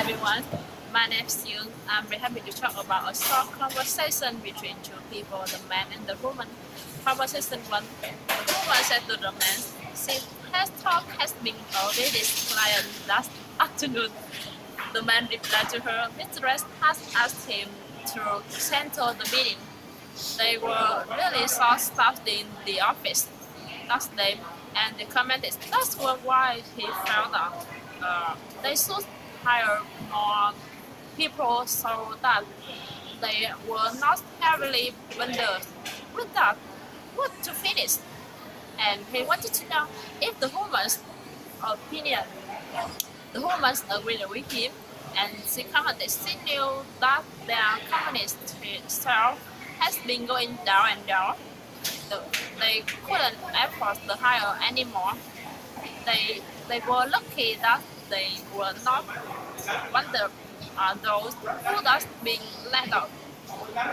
everyone, my name is Yoon. I'm very happy to talk about a short conversation between two people, the man and the woman. Conversation 1. The woman said to the man, "Since his talk has been already client last afternoon." The man replied to her, "Mistress has asked him to cancel the meeting. They were really short-staffed in the office last day, and they commented that's why he found out they should hire more people so that they were not heavily bundled with that what to finish." And he wanted to know if the woman's opinion. The woman agreed with him, and she commented she knew that their company's sales has been going down and down. They couldn't afford to hire anymore. They were lucky that they were not one of those who just being let out.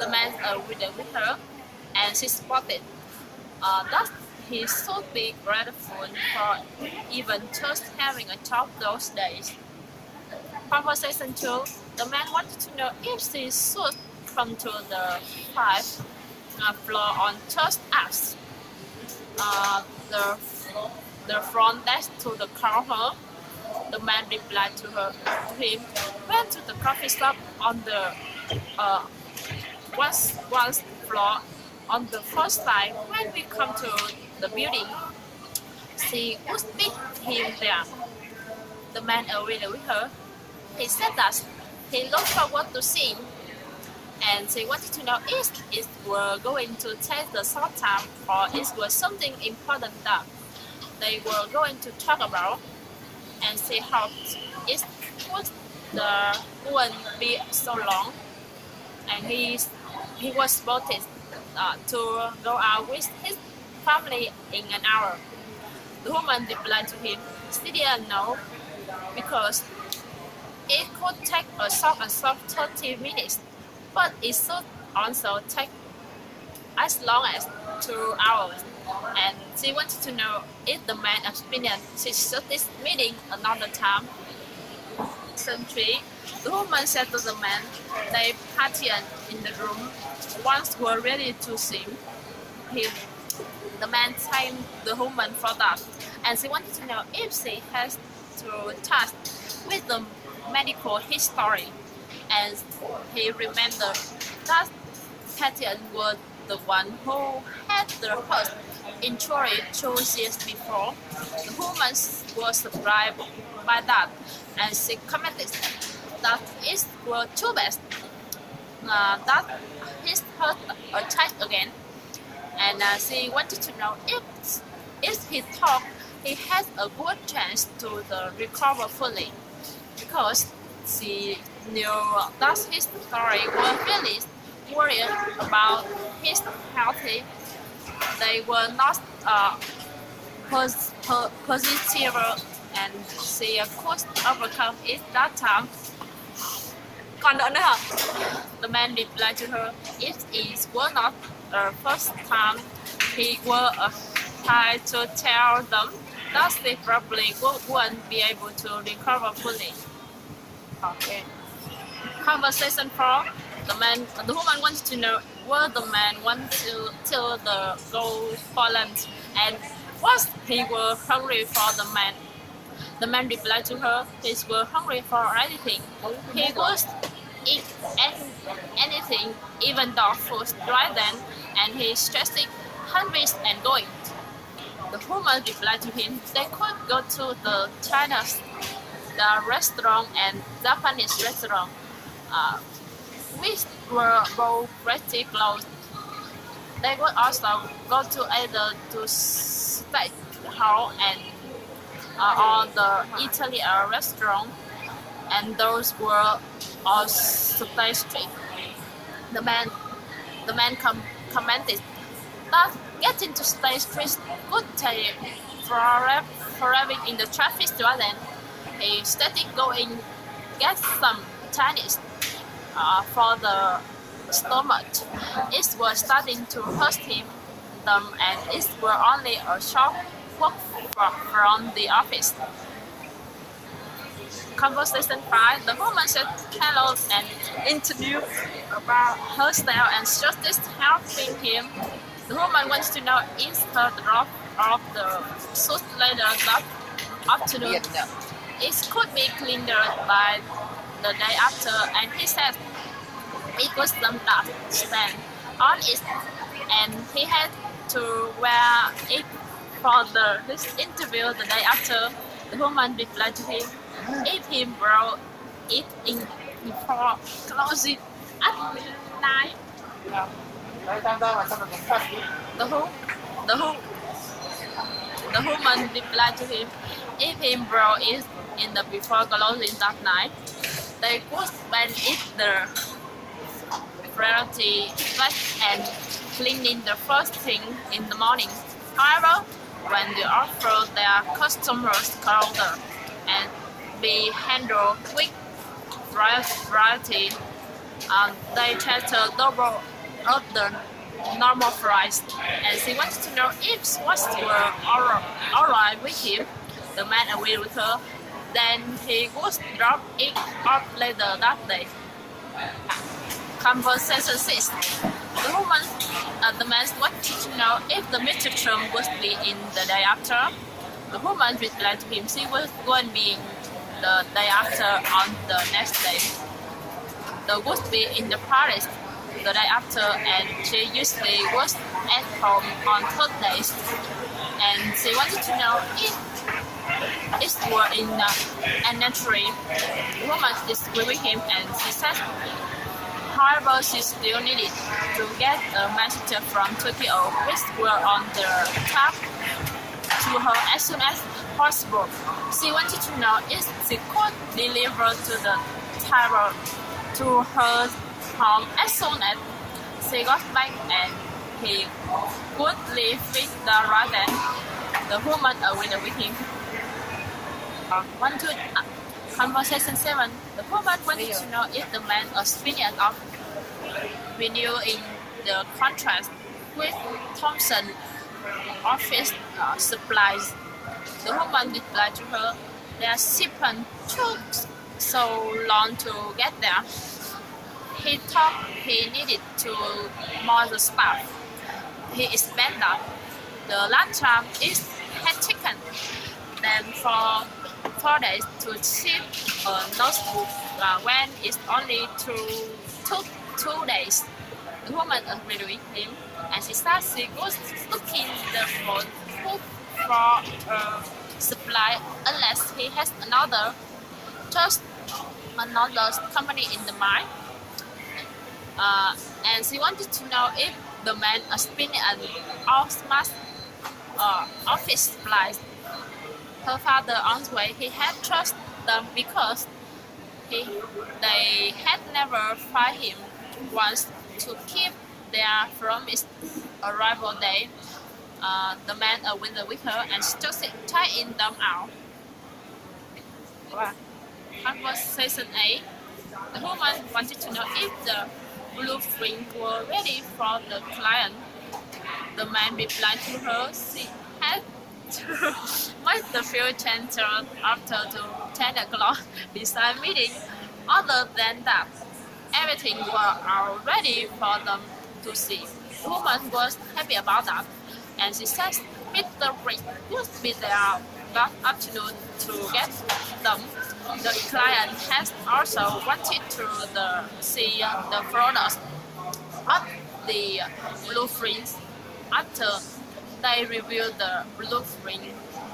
The man agreed with her, and she spotted that he should be grateful for even just having a job those days. Conversation 2. The man wanted to know if she should come to the 5th floor on just as the front desk to the call her. The man replied to him, "Went to the coffee shop on the one floor on the first side. When we come to the building, she would meet him there." The man agreed with her. He said that he looked forward to seeing, and she wanted to know if it were going to take the short time or it was something important that they were going to talk about, and she hoped it wouldn't be so long. And he was voted to go out with his family in an hour. The woman replied to him, she didn't know because it could take a short 30 minutes, but it should also take as long as 2 hours. And she wanted to know if the man's opinion she should this meeting another time. Question 3. The woman said to the man, they partied in the room once were ready to see him. The man thanked the woman for that, and she wanted to know if she has to touch with the medical history, and he remembered that Patience was the one who had the first injury 2 years before. The woman was surprised by that, and she commented that it was too bad that his heart attacked again, and she wanted to know if he thought he had a good chance to recover fully, because she knew that his story was really worried about his health. They were not positive, and she could overcome it that time. Còn nữa hả? The man replied to her, if it were not the first time he were tried to tell them that they probably wouldn't be able to recover fully. Okay. Conversation 4. The woman wanted to know where the man went to go for lunch, and was he were hungry for the man. The man replied to her, he were hungry for anything. He would eat anything, even dog food right then, and he stressed hungry and going. The woman replied to him, they could go to the Chinese restaurant and Japanese restaurant, which were both pretty close. They would also go to either to steakhouse and or the Italian restaurant, and those were on State Street. The man commented that getting to State Street could take forever in the traffic. Then he started going get some Chinese for the stomach. It was starting to hurt him, and it was only a short walk from the office. Conversation 5, the woman said hello and interviewed about her style and suggested helping him. The woman wants to know if her drop of the suit later that afternoon it could be cleaned by the day after, and he said it was some dust stand on it and he had to wear it for his interview the day after. The woman replied to him if he brought it in before closing at midnight. The, who, the, who, the woman replied to him if he brought it in the before closing that night, they would spend it the priority and cleaning the first thing in the morning. However, when they offer their customers colder and be handled with variety, they charge a double of the normal price, and she wanted to know if what were alright with him. The man agreed with her. Then he would drop it off later that day. Conversation 6. The man wanted to know if the Mr. Trump would be in the day after. The woman replied to him she was going to be the day after on the next day. They would be in the Paris the day after, and she usually was at home on Thursdays. And she wanted to know if it were in elementary. The woman disagreed with him, and she said, however, she still needed to get a message from Tokyo, which were on the tap to her as soon as possible. She wanted to know if she could deliver to the tower to her home as soon as she got back, and he would leave with the right then. The woman agreed with him. Conversation 7. The woman wanted to know if the man was opinion of renewing the contract with Thompson office supplies. The woman replied to her, their shipment took so long to get there. He thought he needed to more the staff. He expected that the last time it had taken them for 4 days to ship a notebook when it only took 2 days. The woman agreed with him, and she said she was looking for a supply unless he has another company in the mind. And she wanted to know if the man was spinning of smart office supplies. Her father on the way, he had trusted them because they had never fired him once to keep there from his arrival day. The man went with her and just tying them out. Conversation 8. The woman wanted to know if the blueprints were ready for the client. The man replied to her she had to make the few changes after the 10 o'clock design meeting. Other than that, everything was all ready for them to see. The woman was happy about that, and she said Mr. Brick would be there that afternoon to get them. The client has also wanted to see the products of the blueprints. After they reviewed the blueprint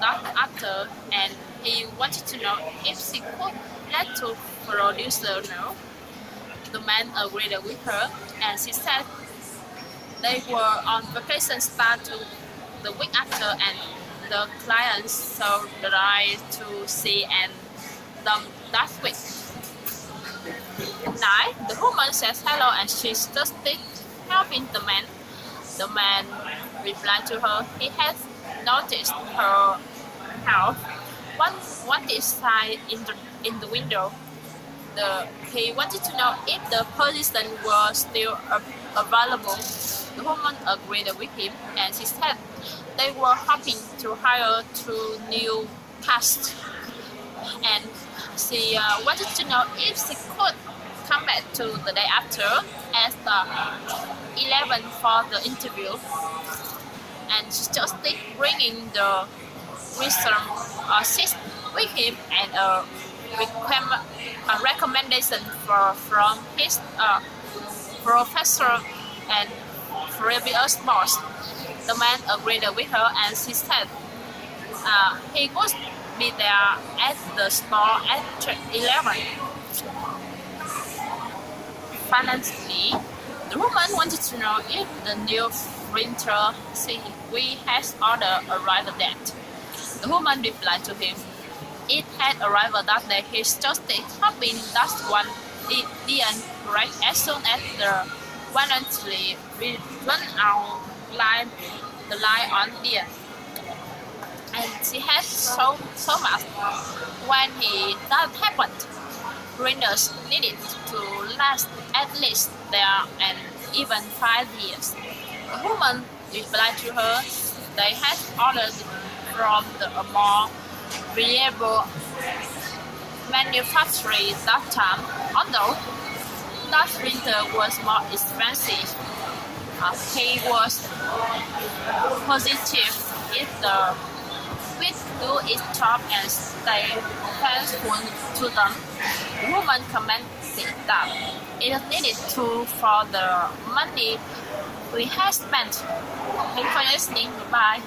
after, and he wanted to know if she could let the producer know. The man agreed with her, and she said they were on vacation start to the week after, and the clients so tried to see and them that week. At night, the woman says hello and she started helping the man. The man replied to her he had noticed her health. One design in the window. He wanted to know if the position was still available. The woman agreed with him, and she said they were hoping to hire 2 new casts, and She wanted to know if she could come back to the day after as the 11th for the interview, and she just bringing the wisdom assist with him and a recommendation from his professor and previous boss. The man agreed with her, and she said he would be there at the store at 11. Finally, the woman wanted to know if the new printer we has ordered arrived yet. The woman replied to him, it had arrived that day. His joystick had been that one it didn't break as soon as the warranty run out the line on the end. And she had so much when that happened. Printers needed to last at least there and even 5 years. The woman replied to her they had ordered from a more reliable manufacturer that time, although that printer was more expensive. He was positive if the would do its job and stay faithful to them. The woman commented that it needed to for the money we had spent. Thank you for listening. Goodbye.